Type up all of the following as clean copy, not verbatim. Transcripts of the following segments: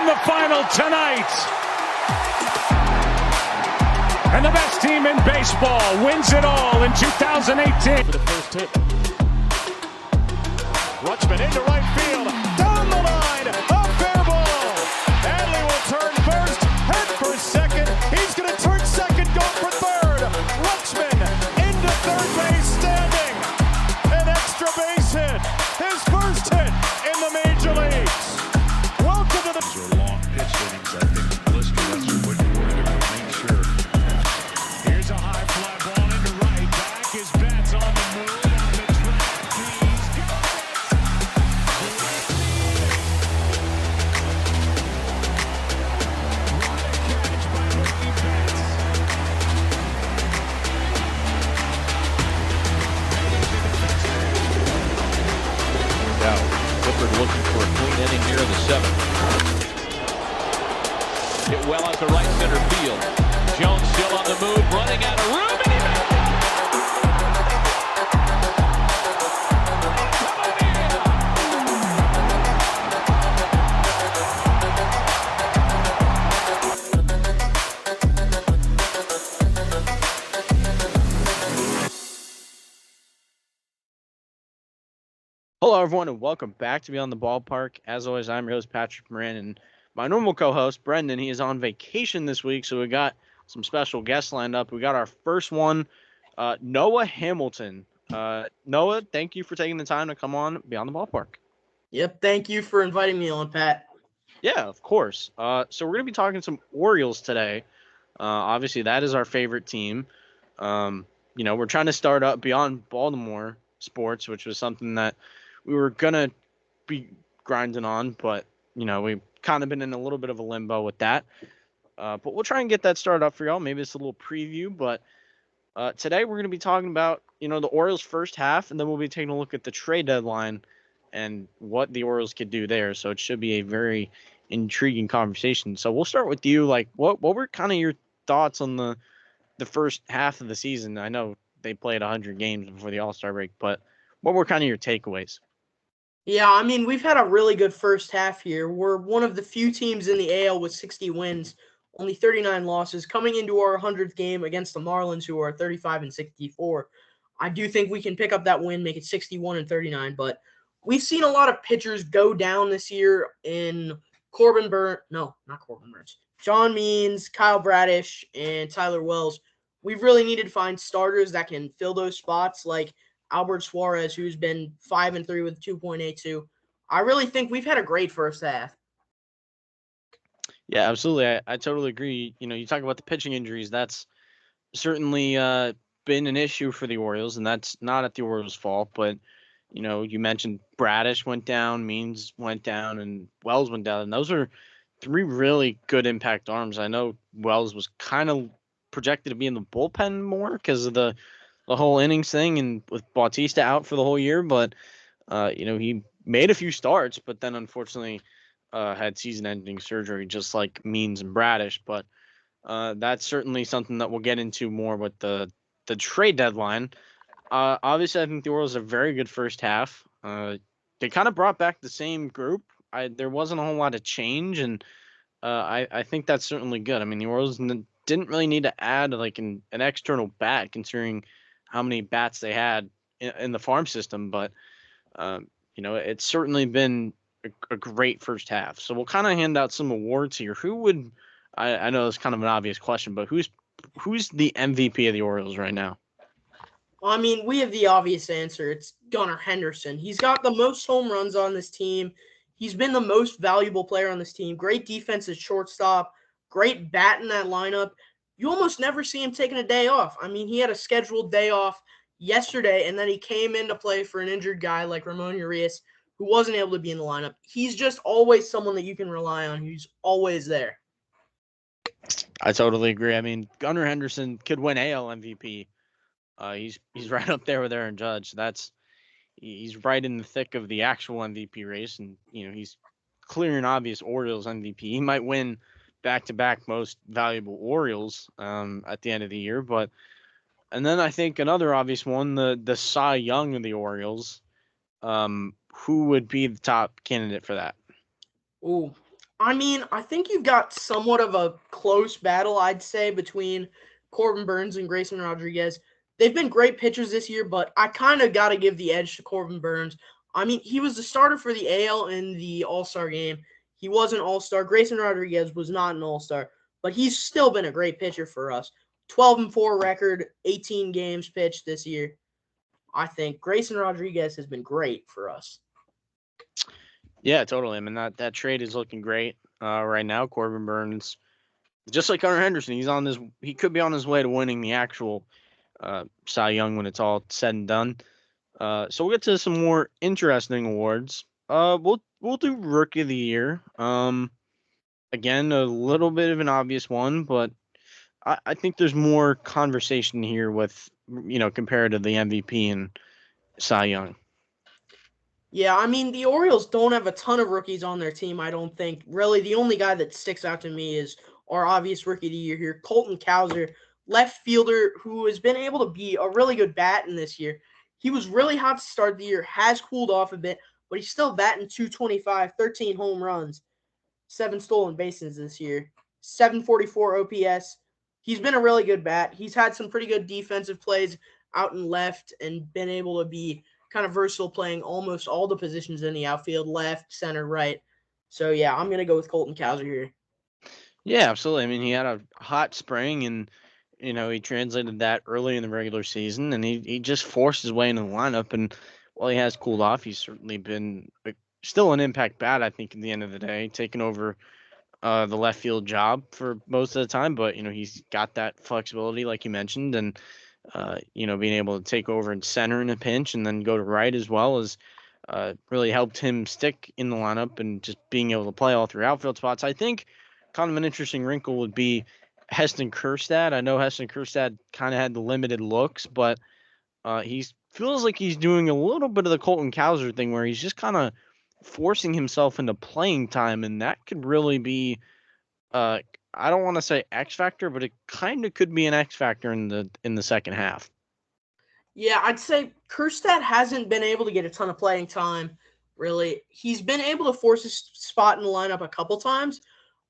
the final tonight. And the best team in baseball wins it all in 2018. For the first hit. Rutschman into right field. Down the line. A fair ball. Adley will turn first. Head for second. He's going to turn second. Go for third. Rutschman into third base standing. An extra base hit. His first hit in the major leagues. Welcome to the... Those are long pitch innings, I think. Blister, that's what you wanted to make sure. Here's a high fly ball into right. Back his bat's on the move. On the track. He's got catch by Mookie Betts. Now, Clifford looking for a clean inning here in the seventh. Hit well out to right center field. Jones still on the move, running out of room, and he makes it. Hello, everyone, and welcome back to Beyond the Ballpark. As always, I'm your host, Patrick Moran, and my normal co-host, Brendan. He is on vacation this week, so we got some special guests lined up. We got our first one, Noah Hamilton. Noah, thank you for taking the time to come on Beyond the Ballpark. Yep, thank you for inviting me on, Pat. Yeah, of course. So we're going to be talking some Orioles today. Obviously, that is our favorite team. We're trying to start up beyond Baltimore sports, which was something that we were going to be grinding on, but, we've kind of been in a little bit of a limbo with that. But we'll try and get that started up for y'all. Maybe it's a little preview, but today we're going to be talking about, the Orioles' first half, and then we'll be taking a look at the trade deadline and what the Orioles could do there. So it should be a very intriguing conversation. So we'll start with you. Like, what were kind of your thoughts on the first half of the season? I know they played 100 games before the All-Star break, but what were kind of your takeaways? Yeah, I mean, we've had a really good first half here. We're one of the few teams in the AL with 60 wins, only 39 losses, coming into our 100th game against the Marlins, who are 35-64. I do think we can pick up that win, make it 61-39, but we've seen a lot of pitchers go down this year in John Means, Kyle Bradish, and Tyler Wells. We've really needed to find starters that can fill those spots, like Albert Suarez, who's been 5-3 with 2.82. I really think we've had a great first half. Yeah, absolutely. I totally agree. You talk about the pitching injuries. That's certainly been an issue for the Orioles, and that's not at the Orioles' fault. But, you mentioned Bradish went down, Means went down, and Wells went down. And those are three really good impact arms. I know Wells was kind of projected to be in the bullpen more because of the whole innings thing and with Bautista out for the whole year. But, he made a few starts, but then unfortunately had season-ending surgery just like Means and Bradish. But that's certainly something that we'll get into more with the trade deadline. Obviously, I think the Orioles have a very good first half. They kind of brought back the same group. There wasn't a whole lot of change, and I think that's certainly good. I mean, the Orioles didn't really need to add like an external bat, considering how many bats they had in the farm system. But, it's certainly been a great first half. So we'll kind of hand out some awards here. Who would I know it's kind of an obvious question, but who's the MVP of the Orioles right now? I mean, we have the obvious answer. It's Gunnar Henderson. He's got the most home runs on this team. He's been the most valuable player on this team. Great defense at shortstop. Great bat in that lineup. You almost never see him taking a day off. I mean, he had a scheduled day off yesterday, and then he came in to play for an injured guy like Ramon Urias, who wasn't able to be in the lineup. He's just always someone that you can rely on. He's always there. I totally agree. I mean, Gunnar Henderson could win AL MVP. He's right up there with Aaron Judge. He's right in the thick of the actual MVP race, and he's clear and obvious Orioles MVP. He might win back-to-back most valuable Orioles at the end of the year, and then I think another obvious one, the Cy Young of the Orioles. Who would be the top candidate for that? Ooh, I mean, I think you've got somewhat of a close battle, I'd say, between Corbin Burnes and Grayson Rodriguez. They've been great pitchers this year, but I kind of got to give the edge to Corbin Burnes. I mean, he was the starter for the AL in the All-Star game. He was an All-Star. Grayson Rodriguez was not an All-Star, but he's still been a great pitcher for us. 12-4 record, 18 games pitched this year. I think Grayson Rodriguez has been great for us. Yeah, totally. I mean, that trade is looking great right now. Corbin Burnes, just like Hunter Henderson, he could be on his way to winning the actual Cy Young when it's all said and done. So we'll get to some more interesting awards. We'll do Rookie of the Year. Again, a little bit of an obvious one, but I think there's more conversation here with compared to the MVP and Cy Young. Yeah, I mean, the Orioles don't have a ton of rookies on their team, I don't think. Really, the only guy that sticks out to me is our obvious Rookie of the Year here, Colton Cowser, left fielder who has been able to be a really good bat in this year. He was really hot to start the year, has cooled off a bit, but he's still batting .225, 13 home runs, 7 stolen bases this year, 744 OPS. He's been a really good bat. He's had some pretty good defensive plays out and left and been able to be kind of versatile, playing almost all the positions in the outfield, left, center, right. So, yeah, I'm going to go with Colton Cowser here. Yeah, absolutely. I mean, he had a hot spring, and he translated that early in the regular season, and he just forced his way into the lineup. And while he has cooled off, he's certainly been still an impact bat, I think, at the end of the day, taking over the left field job for most of the time. But he's got that flexibility, like you mentioned, and being able to take over in center in a pinch and then go to right as well as really helped him stick in the lineup and just being able to play all three outfield spots. I think kind of an interesting wrinkle would be Heston Kjerstad. I know Heston Kjerstad kind of had the limited looks, but he feels like he's doing a little bit of the Colton Cowser thing where he's just kind of forcing himself into playing time, and that could really be I don't want to say X factor, but it kind of could be an X factor in the second half. Yeah, I'd say Kjerstad hasn't been able to get a ton of playing time, really. He's been able to force his spot in the lineup a couple times,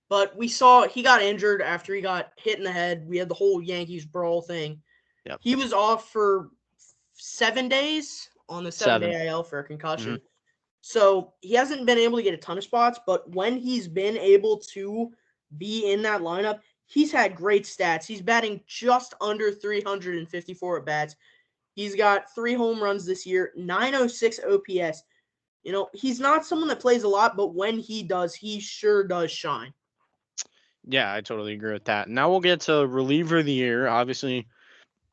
but we saw he got injured after he got hit in the head. We had the whole Yankees brawl thing. Yep. He was off for 7 days on the 7-day IL for a concussion. Mm-hmm. So he hasn't been able to get a ton of spots, but when he's been able to be in that lineup, he's had great stats. He's batting just under 354 at bats. He's got 3 home runs this year, 906 OPS. He's not someone that plays a lot, but when he does, he sure does shine. Yeah, I totally agree with that. Now we'll get to reliever of the year. Obviously,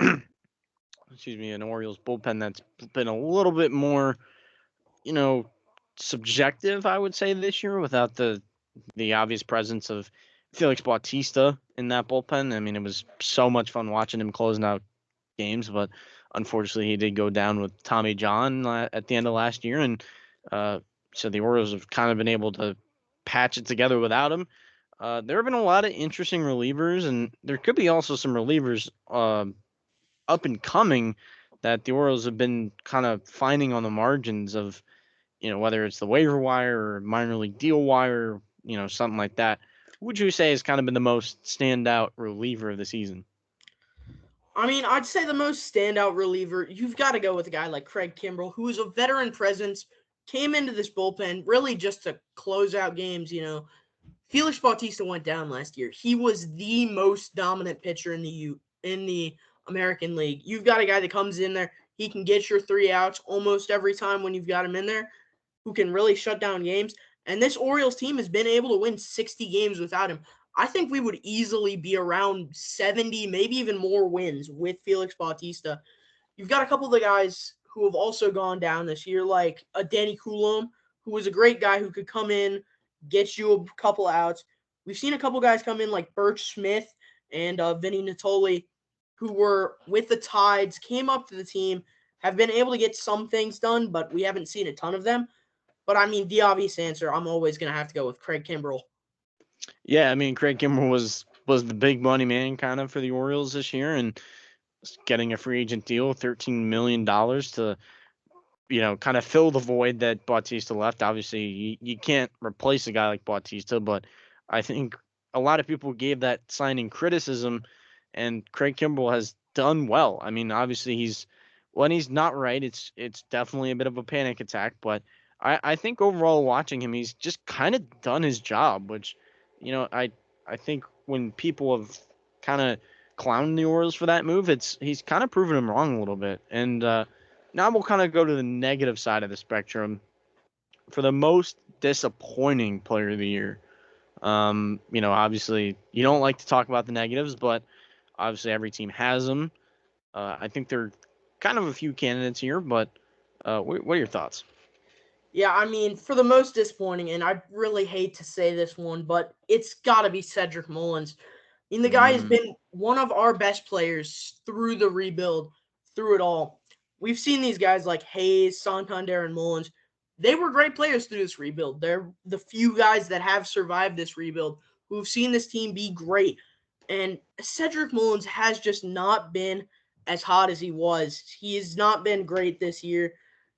an Orioles bullpen that's been a little bit more, subjective, I would say, this year without the obvious presence of Felix Bautista in that bullpen. I mean, it was so much fun watching him closing out games, but unfortunately he did go down with Tommy John at the end of last year, and so the Orioles have kind of been able to patch it together without him. There have been a lot of interesting relievers, and there could be also some relievers up and coming that the Orioles have been kind of finding on the margins of, whether it's the waiver wire or minor league deal wire, something like that. Who would you say has kind of been the most standout reliever of the season? I mean, I'd say the most standout reliever, you've got to go with a guy like Craig Kimbrell, who is a veteran presence, came into this bullpen really just to close out games. Felix Bautista went down last year. He was the most dominant pitcher in the American League. You've got a guy that comes in there, he can get your 3 outs almost every time when you've got him in there, who can really shut down games. And this Orioles team has been able to win 60 games without him. I think we would easily be around 70, maybe even more wins with Felix Bautista. You've got a couple of the guys who have also gone down this year, like a Danny Coulombe, who was a great guy who could come in, get you a couple outs. We've seen a couple guys come in like Birch Smith and Vinny Natoli, who were with the Tides, came up to the team, have been able to get some things done, but we haven't seen a ton of them. But, I mean, the obvious answer, I'm always going to have to go with Craig Kimbrell. Yeah, I mean, Craig Kimbrell was the big money man kind of for the Orioles this year, and getting a free agent deal, $13 million to kind of fill the void that Bautista left. Obviously, you can't replace a guy like Bautista, but I think a lot of people gave that signing criticism, and Craig Kimbrell has done well. I mean, obviously when he's not right, it's definitely a bit of a panic attack, but I think overall watching him, he's just kind of done his job, which, I think when people have kind of clowned the Orioles for that move, he's kind of proven them wrong a little bit. And now we'll kind of go to the negative side of the spectrum for the most disappointing player of the year. Obviously you don't like to talk about the negatives, but obviously every team has them. I think there are kind of a few candidates here, but what are your thoughts? Yeah, I mean, for the most disappointing, and I really hate to say this one, but it's got to be Cedric Mullins. I mean, the guy has been one of our best players through the rebuild, through it all. We've seen these guys like Hayes, Santander, and Mullins. They were great players through this rebuild. They're the few guys that have survived this rebuild who've seen this team be great. And Cedric Mullins has just not been as hot as he was. He has not been great this year.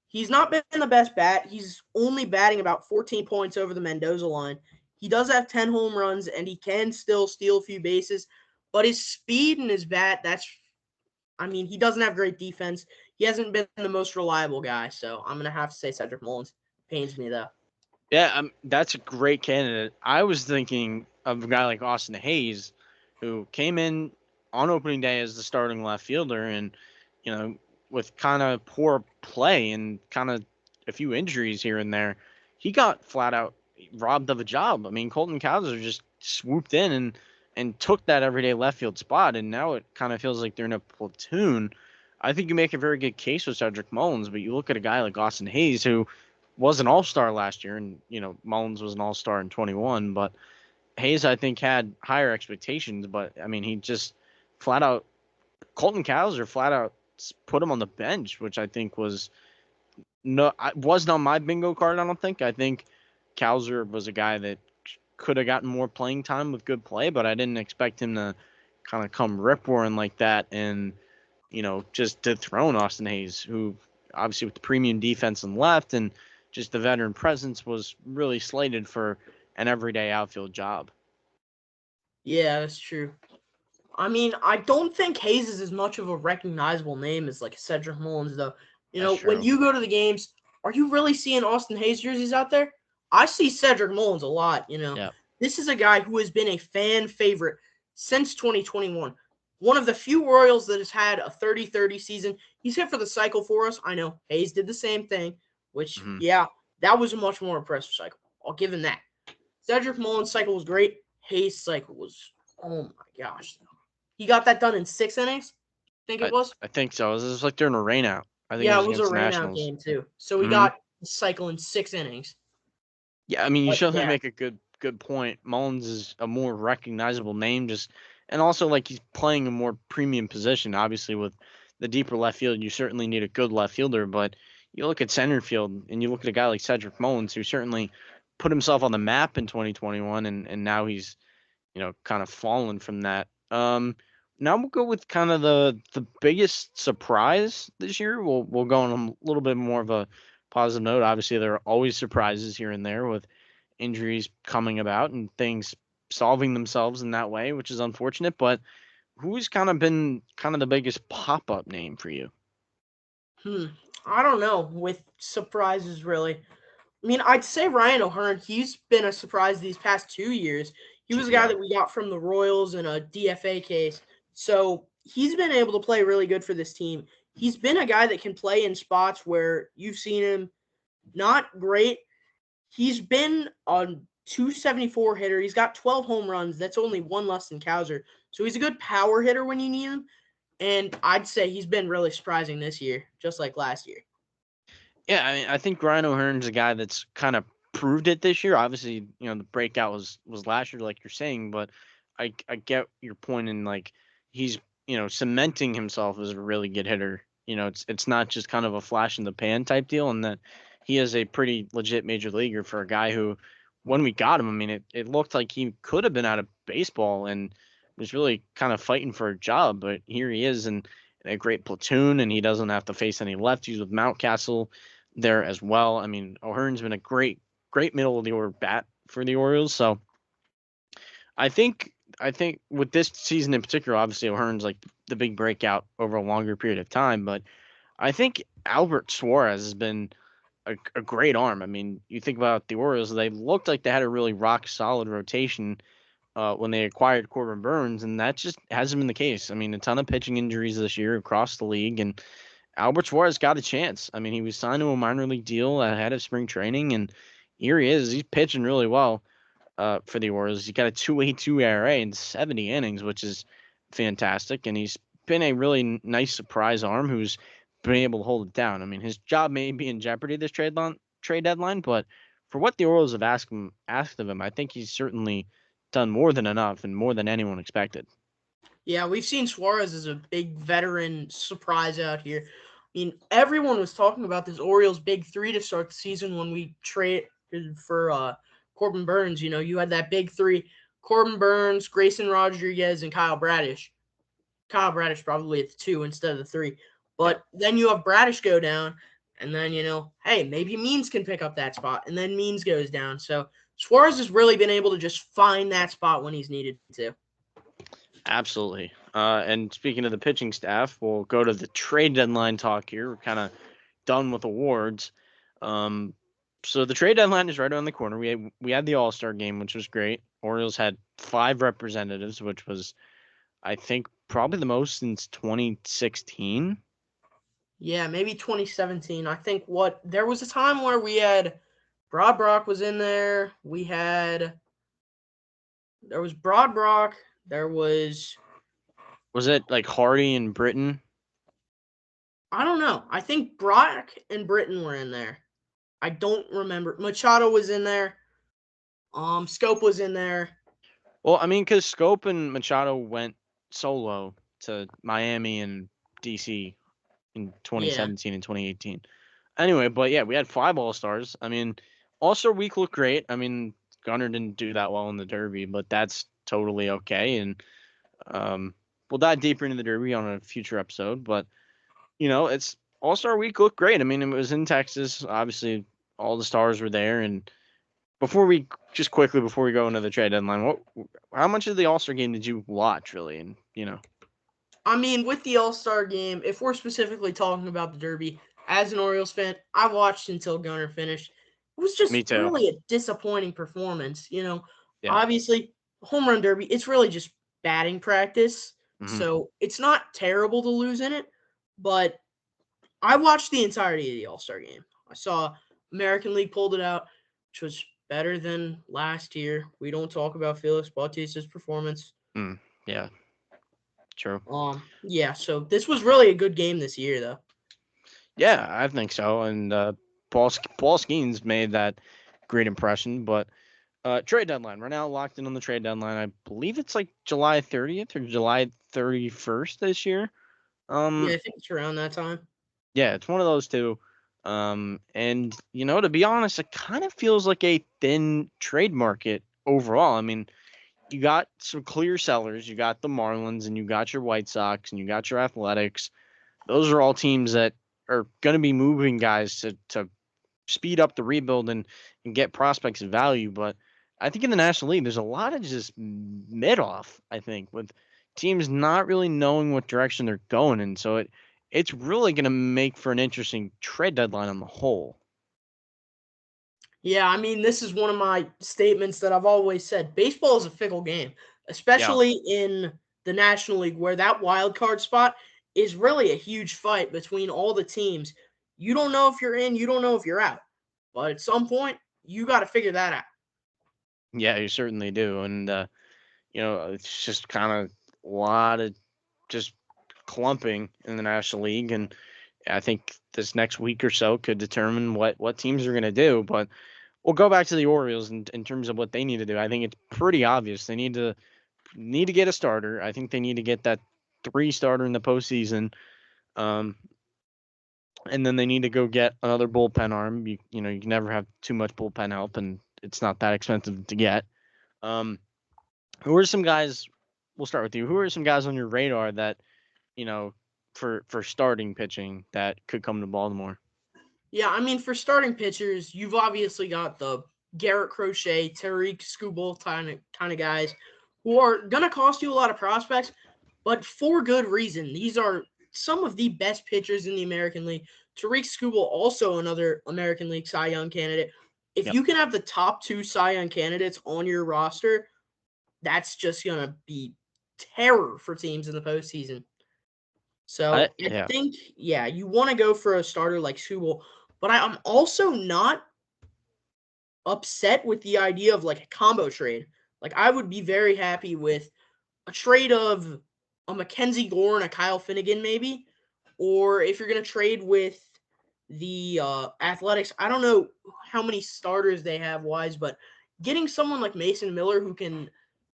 He's not been the best bat. He's only batting about 14 points over the Mendoza line. He does have 10 home runs, and he can still steal a few bases. But his speed and his bat, he doesn't have great defense. He hasn't been the most reliable guy. So I'm going to have to say Cedric Mullins. Pains me, though. Yeah, that's a great candidate. I was thinking of a guy like Austin Hayes, who came in on opening day as the starting left fielder, and with kind of poor play and kind of a few injuries here and there, he got flat out robbed of a job. I mean, Colton Cowser just swooped in and took that everyday left field spot, and now it kind of feels like they're in a platoon. I think you make a very good case with Cedric Mullins, but you look at a guy like Austin Hayes, who was an all-star last year, and Mullins was an all-star in 21, but Hayes, I think, had higher expectations, but I mean, he just flat out Colton Cowser flat out put him on the bench, which I think wasn't on my bingo card. I think Cowser was a guy that could have gotten more playing time with good play, but I didn't expect him to kind of come rip roaring like that and just dethrone Austin Hayes, who obviously with the premium defense and left and just the veteran presence was really slated for an everyday outfield job. Yeah, that's true. I mean, I don't think Hayes is as much of a recognizable name as like Cedric Mullins, though. When you go to the games, are you really seeing Austin Hayes jerseys out there? I see Cedric Mullins a lot. Yeah. This is a guy who has been a fan favorite since 2021. One of the few Orioles that has had a 30-30 season. He's hit for the cycle for us. I know Hayes did the same thing, which, that was a much more impressive cycle. I'll give him that. Cedric Mullins' cycle was great. Hayes' cycle was, oh my gosh. He got that done in 6 innings, I think it was. I think so. It was like during a rainout. I think it was a against rainout Nationals. game, too. So we got the cycle in 6 innings. Yeah, I mean, you should make a good point. Mullins is a more recognizable name, and also like he's playing a more premium position. Obviously, with the deeper left field, you certainly need a good left fielder. But you look at center field, and you look at a guy like Cedric Mullins, who certainly put himself on the map in 2021, and now he's kind of fallen from that. Now we'll go with kind of the biggest surprise this year. We'll go on a little bit more of a positive note. Obviously, there are always surprises here and there with injuries coming about and things solving themselves in that way, which is unfortunate. But who's kind of been kind of the biggest pop-up name for you? I don't know with surprises, really. I mean, I'd say Ryan O'Hearn. He's been a surprise these past 2 years. He was a guy that we got from the Royals in a DFA case. So he's been able to play really good for this team. He's been a guy that can play in spots where you've seen him not great. He's been a 274 hitter. He's got 12 home runs. That's only one less than Cowser. So he's a good power hitter when you need him. And I'd say he's been really surprising this year, just like last year. Yeah, I mean, I think Ryan O'Hearn's a guy that's kind of proved it this year. Obviously, the breakout was last year, like you're saying, but I get your point in like he's cementing himself as a really good hitter. It's not just kind of a flash in the pan type deal, and that he is a pretty legit major leaguer for a guy who, when we got him, I mean, it looked like he could have been out of baseball and was really kind of fighting for a job, but here he is in a great platoon, and he doesn't have to face any lefties with Mountcastle. there as well. I mean, O'Hearn's been a great middle of the order bat for the Orioles. So I think with this season in particular, obviously O'Hearn's like the big breakout over a longer period of time, but I think Albert Suarez has been a great arm. I mean, you think about the Orioles, they looked like they had a really rock solid rotation when they acquired Corbin Burns, and that just hasn't been the case. I mean, a ton of pitching injuries this year across the league, and Albert Suarez got a chance. I mean, he was signed to a minor league deal ahead of spring training, and here he is. He's pitching really well for the Orioles. He got a 2.82 ERA in 70 innings, which is fantastic, and he's been a really nice surprise arm who's been able to hold it down. I mean, his job may be in jeopardy this trade deadline, but for what the Orioles have asked of him, I think he's certainly done more than enough and more than anyone expected. Yeah, we've seen Suarez as a big veteran surprise out here. I mean, everyone was talking about this Orioles big three to start the season when we traded for Corbin Burns. You know, you had that big three: Corbin Burns, Grayson Rodriguez, and Kyle Bradish. Kyle Bradish probably at the 2 instead of the 3. But then you have Bradish go down, and then, hey, maybe Means can pick up that spot, and then Means goes down. So Suarez has really been able to just find that spot when he's needed to. Absolutely. And speaking of the pitching staff, we'll go to the trade deadline talk here. We're kind of done with awards. So the trade deadline is right around the corner. We had the All-Star game, which was great. Orioles had 5 representatives, which was, I think, probably the most since 2016. Yeah, maybe 2017. I think there was a time where we had Broad Brock was in there. There was Broad Brock. There was it like Hardy and Britton? I don't know. I think Brock and Britton were in there. I don't remember. Machado was in there. Scope was in there. Well, I mean, because Scope and Machado went solo to Miami and DC in 2017 and 2018. Anyway, but yeah, we had 5 All-Stars. I mean, All-Star Week looked great. I mean, Gunnar didn't do that well in the Derby, but that's totally okay. And we'll dive deeper into the Derby on a future episode. But, it's All-Star Week looked great. I mean, it was in Texas. Obviously, all the stars were there. And before we go into the trade deadline, how much of the All-Star game did you watch, really? And, I mean, with the All-Star game, if we're specifically talking about the Derby, as an Orioles fan, I watched until Gunnar finished. It was just really a disappointing performance. Obviously, home run derby, it's really just batting practice. Mm-hmm. So it's not terrible to lose in it, but I watched the entirety of the All-Star game. I saw American League pulled it out, which was better than last year. We don't talk about Felix Bautista's performance. Yeah. True. Yeah, so this was really a good game this year, though. Yeah, I think so. And Paul Skeens made that great impression. But trade deadline. We're now locked in on the trade deadline. I believe it's like July 30th or July 31st this year. Yeah, I think it's around that time. Yeah, it's one of those two. And, to be honest, it kind of feels like a thin trade market overall. I mean, you got some clear sellers. You got the Marlins, and you got your White Sox, and you got your Athletics. Those are all teams that are going to be moving guys to speed up the rebuild and get prospects of value. But I think in the National League, there's a lot of just mid-off, I think, with teams not really knowing what direction they're going in. So it's really going to make for an interesting trade deadline on the whole. Yeah, I mean, this is one of my statements that I've always said. Baseball is a fickle game, especially in the National League, where that wild card spot is really a huge fight between all the teams. You don't know if you're in, you don't know if you're out. But at some point, you got to figure that out. Yeah, you certainly do. And, it's just kind of a lot of just clumping in the National League. And I think this next week or so could determine what teams are going to do. But we'll go back to the Orioles in terms of what they need to do. I think it's pretty obvious. They need to get a starter. I think they need to get that 3 starter in the postseason. And then they need to go get another bullpen arm. You can never have too much bullpen help, and it's not that expensive to get. Who are some guys? We'll start with you. Who are some guys on your radar that, for starting pitching that could come to Baltimore? Yeah, I mean, for starting pitchers, you've obviously got the Garrett Crochet, Tariq Skubal kind of guys who are going to cost you a lot of prospects, but for good reason. These are some of the best pitchers in the American League. Tariq Skubal, also another American League Cy Young candidate. If Yep. you can have the top 2 Cy Young candidates on your roster, that's just going to be terror for teams in the postseason. So I Yeah. think, yeah, you want to go for a starter like Skubal, but I'm also not upset with the idea of like a combo trade. Like I would be very happy with a trade of a Mackenzie Gore and a Kyle Finnegan maybe, or if you're going to trade with the Athletics, I don't know how many starters they have wise, but getting someone like Mason Miller who can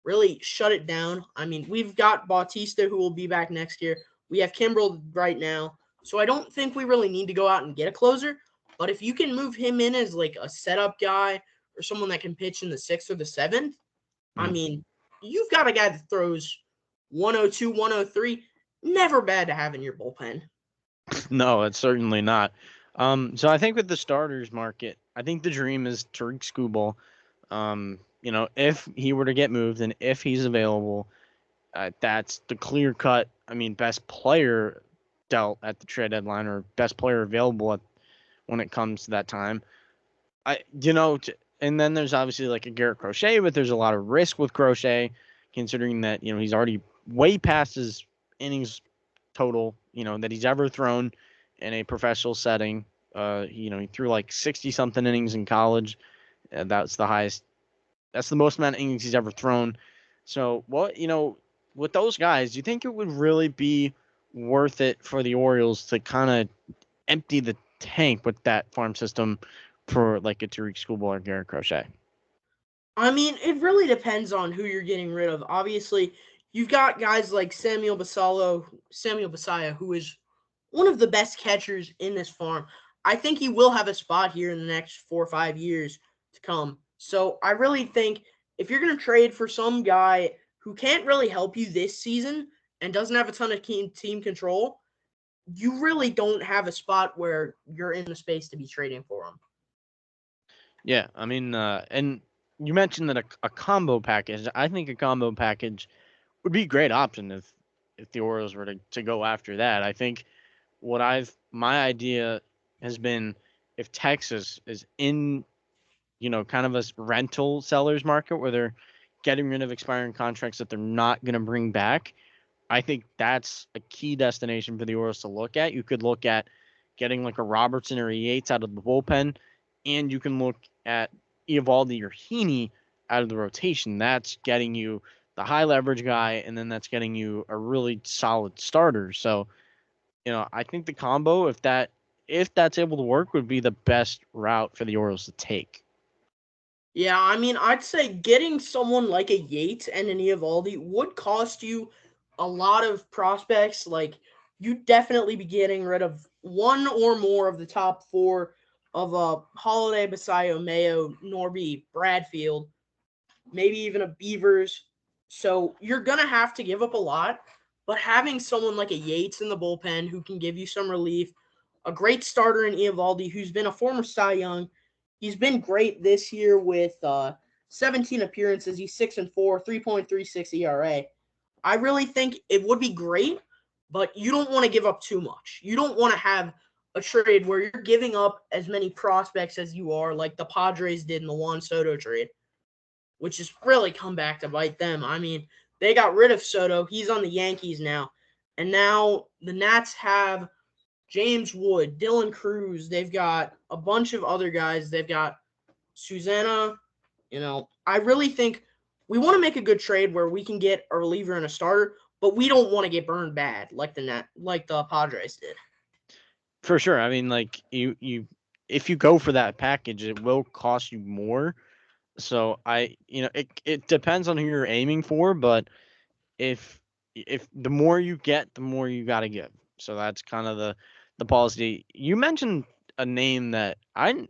really shut it down. I mean, we've got Bautista who will be back next year. We have Kimbrel right now. So I don't think we really need to go out and get a closer. But if you can move him in as like a setup guy or someone that can pitch in the 6th or the 7th, I mean, you've got a guy that throws 102, 103. Never bad to have in your bullpen. No, it's certainly not. So I think with the starters market, I think the dream is Tariq Skubal. If he were to get moved and if he's available, that's the clear cut. I mean, best player dealt at the trade deadline or best player available when it comes to that time. And then there's obviously like a Garrett Crochet, but there's a lot of risk with Crochet, considering that he's already way past his innings total, that he's ever thrown in a professional setting. He threw like 60 something innings in college. That's the highest. That's the most amount of innings he's ever thrown. So with those guys, do you think it would really be worth it for the Orioles to kind of empty the tank with that farm system for like a Tariq Skubal or Garrett Crochet? I mean, it really depends on who you're getting rid of. Obviously, you've got guys like Samuel Basallo, who is one of the best catchers in this farm. I think he will have a spot here in the next 4 or 5 years to come. So I really think if you're going to trade for some guy who can't really help you this season and doesn't have a ton of team control, you really don't have a spot where you're in the space to be trading for him. Yeah, I mean, and you mentioned that a combo package. I think a combo package would be a great option if the Orioles were to go after that. I think my idea has been if Texas is in, kind of a rental sellers market where they're getting rid of expiring contracts that they're not going to bring back. I think that's a key destination for the Orioles to look at. You could look at getting like a Robertson or a Yates out of the bullpen, and you can look at Eovaldi or Heaney out of the rotation. That's getting you the high leverage guy, and then that's getting you a really solid starter. So, I think the combo, if that's able to work, would be the best route for the Orioles to take. Yeah, I mean, I'd say getting someone like a Yates and an Eovaldi would cost you a lot of prospects. Like, you'd definitely be getting rid of one or more of the top 4 of Holiday, Basayo, Mayo, Norby, Bradfield, maybe even a Beavers. So you're going to have to give up a lot. But having someone like a Yates in the bullpen who can give you some relief, a great starter in Eovaldi who's been a former Cy Young, he's been great this year with 17 appearances. He's 6-4, 3.36 ERA. I really think it would be great, but you don't want to give up too much. You don't want to have a trade where you're giving up as many prospects as you are, like the Padres did in the Juan Soto trade, which has really come back to bite them. I mean, they got rid of Soto. He's on the Yankees now. And now the Nats have James Wood, Dylan Cruz. They've got a bunch of other guys. They've got Susanna. I really think we want to make a good trade where we can get a reliever and a starter, but we don't want to get burned bad like the Padres did. For sure. I mean, like if you go for that package, it will cost you more. So it depends on who you're aiming for, but if the more you get, the more you got to give. So that's kind of the policy. You mentioned a name that I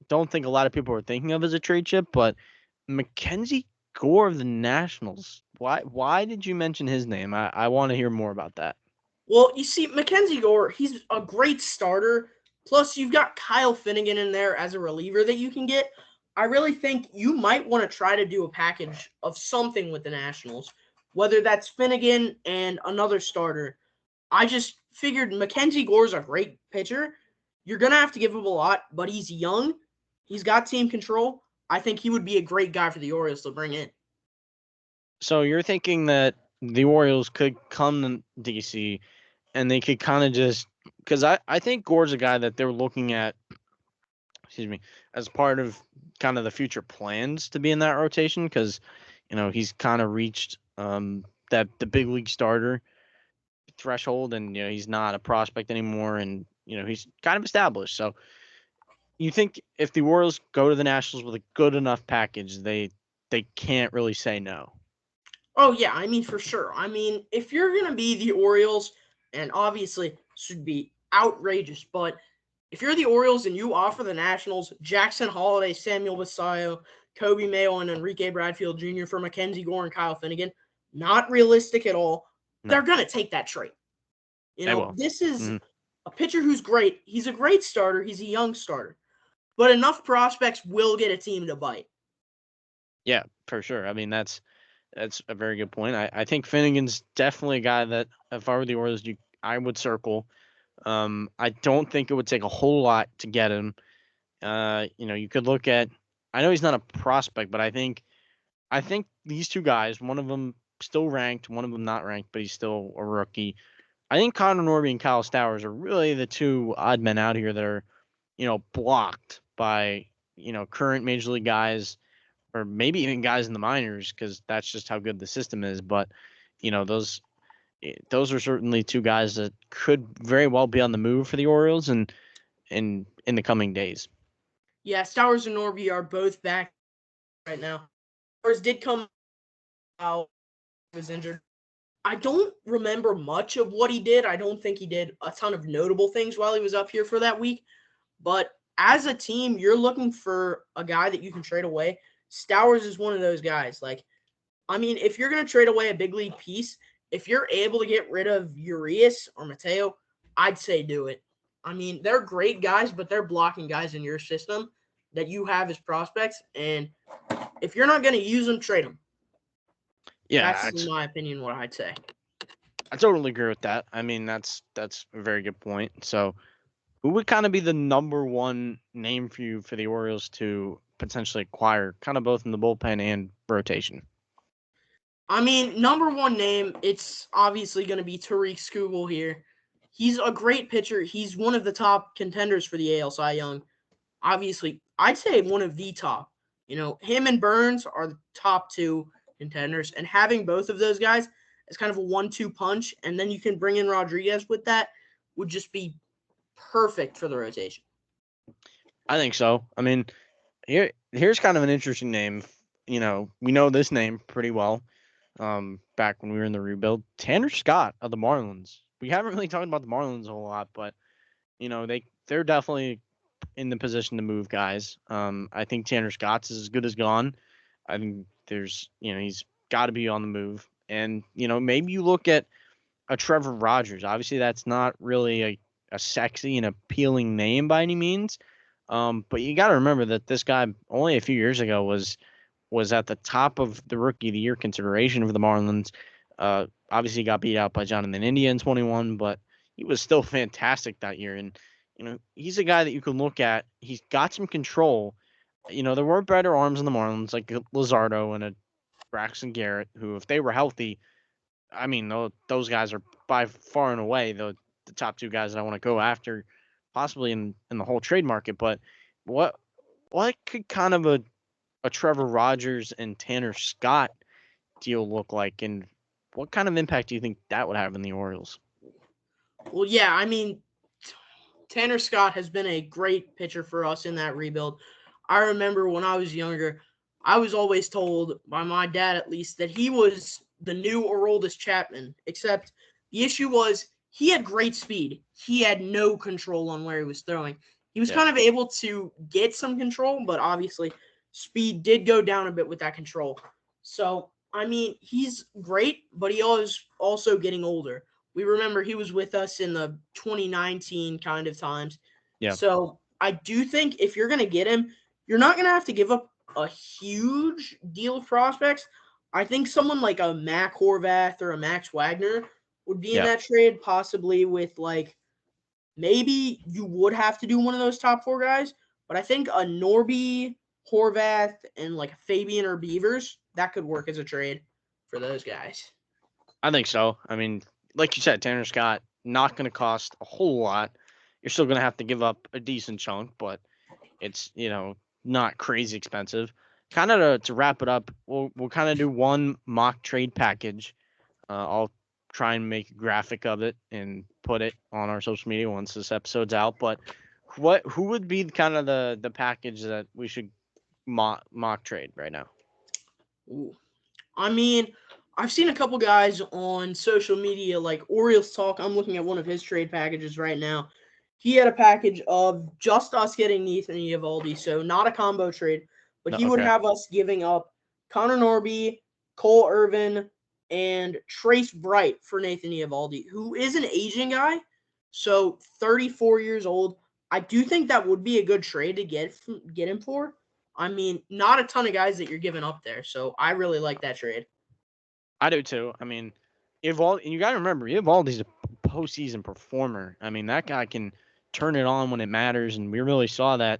don't think a lot of people are thinking of as a trade chip, but Mackenzie Gore of the Nationals. Why did you mention his name? I want to hear more about that. Well, you see, Mackenzie Gore, he's a great starter, Plus, you've got Kyle Finnegan in there as a reliever that you can get. I really think you might want to try to do a package of something with the Nationals, whether that's Finnegan and another starter. I just figured Mackenzie Gore's a great pitcher. You're going to have to give him a lot, but he's young. He's got team control. I think he would be a great guy for the Orioles to bring in. So you're thinking that the Orioles could come to DC and they could kind of just because I think Gore's a guy that they're looking at, as part of kind of the future plans to be in that rotation because, he's kind of reached that the big league starter threshold and, he's not a prospect anymore and, he's kind of established. So you think if the Orioles go to the Nationals with a good enough package, they can't really say no. Oh, yeah, I mean, for sure. I mean, if you're going to be the Orioles, and obviously should be outrageous, but if you're the Orioles and you offer the Nationals Jackson Holliday, Samuel Basallo, Kobe Mayo, and Enrique Bradfield Jr. for Mackenzie Gore and Kyle Finnegan, not realistic at all. No. They're going to take that trade. This is a pitcher who's great. He's a great starter. He's a young starter. But enough prospects will get a team to bite. Yeah, for sure. I mean, that's a very good point. I think Finnegan's definitely a guy that if I were the Orioles, I would circle. I don't think it would take a whole lot to get him. You could look at. I know he's not a prospect, but I think these two guys, one of them still ranked, one of them not ranked, but he's still a rookie. I think Connor Norby and Kyle Stowers are really the two odd men out here that are, blocked by, current major league guys or maybe even guys in the minors because that's just how good the system is. But, those are certainly two guys that could very well be on the move for the Orioles and in the coming days. Yeah, Stowers and Norby are both back right now. Stowers did come out, was injured. I don't remember much of what he did. I don't think he did a ton of notable things while he was up here for that week. But as a team, you're looking for a guy that you can trade away. Stowers is one of those guys. If you're going to trade away a big league piece, if you're able to get rid of Urias or Mateo, I'd say do it. They're great guys, but they're blocking guys in your system that you have as prospects. And if you're not going to use them, trade them. Yeah, that's in my opinion what I'd say. I totally agree with that. That's a very good point. So, who would kind of be the number one name for you for the Orioles to potentially acquire, kind of both in the bullpen and rotation? Number one name, it's obviously going to be Tariq Skubal here. He's a great pitcher. He's one of the top contenders for the AL Cy Young. Obviously, I'd say one of the top. Him and Burns are the top two contenders, and having both of those guys as kind of a 1-2 punch, and then you can bring in Rodriguez with that would just be perfect for the rotation. I think so. Here's kind of an interesting name. We know this name pretty well. Back when we were in the rebuild, Tanner Scott of the Marlins. We haven't really talked about the Marlins a whole lot, but they're definitely in the position to move guys. I think Tanner Scott's is as good as gone. I think he's got to be on the move. And, maybe you look at a Trevor Rogers. Obviously, that's not really a sexy and appealing name by any means. But you got to remember that this guy only a few years ago was at the top of the Rookie of the Year consideration for the Marlins. Obviously, he got beat out by Jonathan India in 21, but he was still fantastic that year. And, he's a guy that you can look at. He's got some control. There were better arms in the Marlins, like Luzardo and a Braxton Garrett, who, if they were healthy, those guys are by far and away the top two guys that I want to go after, possibly in the whole trade market. But what could kind of a Trevor Rogers and Tanner Scott deal look like, and what kind of impact do you think that would have in the Orioles? Well, yeah, Tanner Scott has been a great pitcher for us in that rebuild. I remember when I was younger, I was always told by my dad, at least, that he was the new Aroldis Chapman, except the issue was he had great speed. He had no control on where he was throwing. He was kind of able to get some control, but obviously speed did go down a bit with that control. So, he's great, but he is also getting older. We remember he was with us in the 2019 kind of times. Yeah. So I do think if you're going to get him, you're not going to have to give up a huge deal of prospects. I think someone like a Mac Horvath or a Max Wagner would be in Yeah. that trade, possibly with maybe you would have to do one of those top 4 guys, but I think a Norby, Horvath, and like a Fabian or Beavers, that could work as a trade for those guys. I think so. I mean, like you said, Tanner Scott, not going to cost a whole lot. You're still going to have to give up a decent chunk, but it's, not crazy expensive. Kind of to wrap it up, we'll kind of do one mock trade package. I'll try and make a graphic of it and put it on our social media once this episode's out. But who would be kind of the package that we should mock trade right now? Ooh. I mean, I've seen a couple guys on social media like Orioles Talk. I'm looking at one of his trade packages right now. He had a package of just us getting Nathan Eovaldi, so not a combo trade, but he would have us giving up Connor Norby, Cole Irvin, and Trace Bright for Nathan Eovaldi, who is an aging guy, so 34 years old. I do think that would be a good trade to get him for. I mean, not a ton of guys that you're giving up there, so I really like that trade. I do too. I mean, Eovaldi, and you got to remember, Eovaldi's a postseason performer. I mean, that guy can turn it on when it matters, and we really saw that.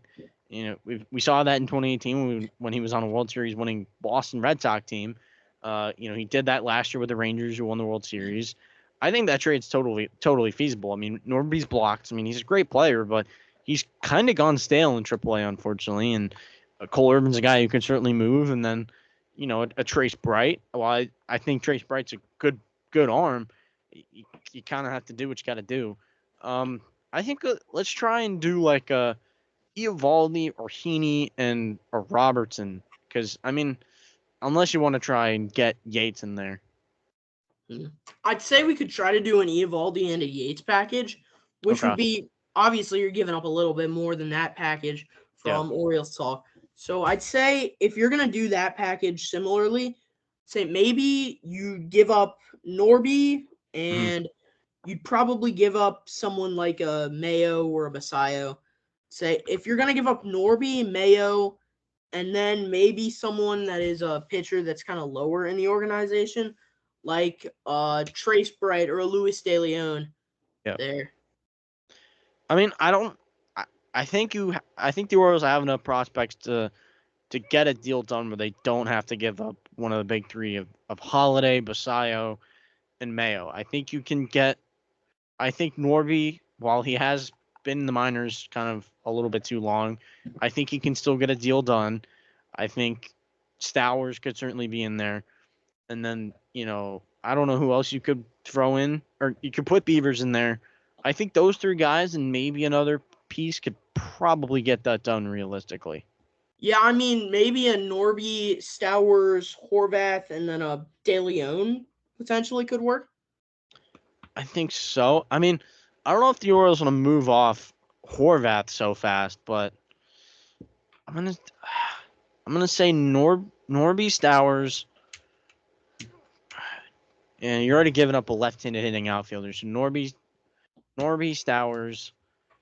We saw that in 2018 when he was on a World Series winning Boston Red Sox team. He did that last year with the Rangers, who won the World Series. I think that trade's totally feasible. I mean, Norby's blocked. I mean, he's a great player, but he's kind of gone stale in AAA, unfortunately. And Cole Irvin's a guy who can certainly move, and then a Trace Bright. Well, I think Trace Bright's a good arm. You kind of have to do what you got to do. I think let's try and do like a Eovaldi or Heaney or Robertson, because I mean, unless you want to try and get Yates in there. I'd say we could try to do an Eovaldi and a Yates package, which would be, obviously you're giving up a little bit more than that package from Orioles Talk. So I'd say if you're going to do that package similarly, say maybe you give up Norby and you'd probably give up someone like a Mayo or a Basayo. Say if you're going to give up Norby, Mayo, and then maybe someone that is a pitcher that's kind of lower in the organization, like Trace Bright or a Luis De Leon. There. I mean, I think the Orioles have enough prospects to get a deal done where they don't have to give up one of the big three of Holiday, Basayo, and Mayo. I think you can get. I think Norby, while he has been in the minors kind of a little bit too long, I think he can still get a deal done. I think Stowers could certainly be in there. And then, I don't know who else you could throw in, or you could put Beavers in there. I think those 3 guys and maybe another piece could probably get that done realistically. Yeah, I mean, maybe a Norby, Stowers, Horvath, and then a De Leon potentially could work. I think so. I mean, I don't know if the Orioles want to move off Horvath so fast, but I'm gonna say Norby, Stowers, and you're already giving up a left-handed hitting outfielder. So Norby, Stowers.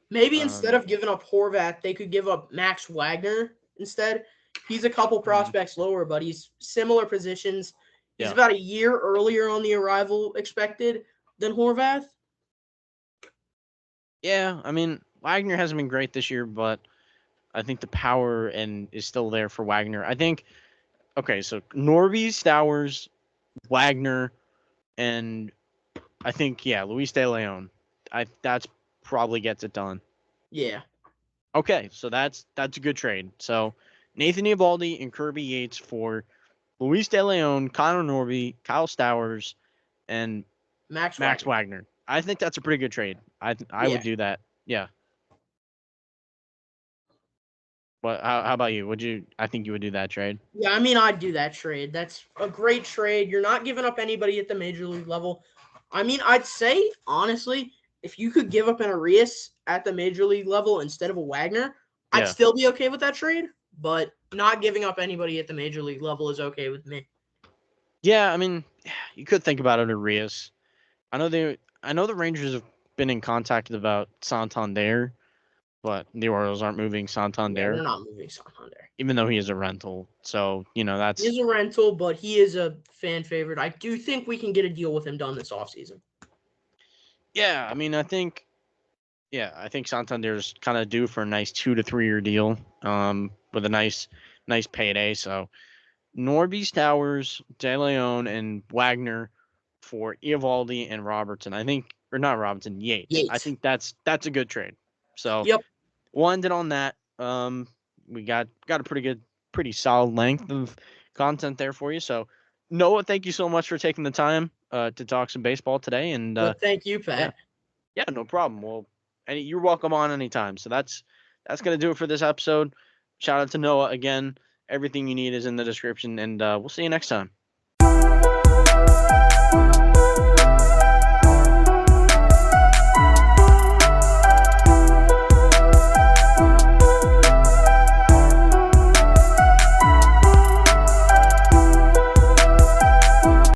Maybe instead of giving up Horvath, they could give up Max Wagner instead. He's a couple prospects lower, but he's similar positions. He's about a year earlier on the arrival expected than Horvath. Yeah, I mean, Wagner hasn't been great this year, but I think the power is still there for Wagner. I think, so Norby, Stowers, Wagner, and I think, Luis De Leon. That's probably gets it done. Yeah. Okay, so that's a good trade. So Nathan Eovaldi and Kirby Yates for Luis De Leon, Connor Norby, Kyle Stowers, and Max Wagner. I think that's a pretty good trade. I would do that. Yeah. But how about you? I think you would do that trade? Yeah, I mean, I'd do that trade. That's a great trade. You're not giving up anybody at the major league level. I mean, I'd say, honestly, if you could give up an Arias at the major league level instead of a Wagner, I'd still be okay with that trade. But not giving up anybody at the major league level is okay with me. Yeah, I mean, you could think about it, Arias. I know the Rangers have been in contact about Santander, but the Orioles aren't moving Yeah, Santander, they're not moving Santander. even though he is a rental. So, that's He is a rental, but he is a fan favorite. I do think we can get a deal with him done this offseason. yeah. I mean, I think Santander's kind of due for a nice 2 to 3 year deal, with a nice payday. So, Norby, Stowers, De Leon, and Wagner for Eovaldi and Robertson. I think, or not Robertson, Yates. I think that's a good trade. So, Yep. we'll end it on that. We got a pretty solid length of content there for you. So, Noah, thank you so much for taking the time to talk some baseball today. And But thank you, Pat. yeah, no problem. Well, you're welcome on anytime. So that's gonna do it for this episode. Shout out to Noah again. Everything you need is in the description, and we'll see you next time.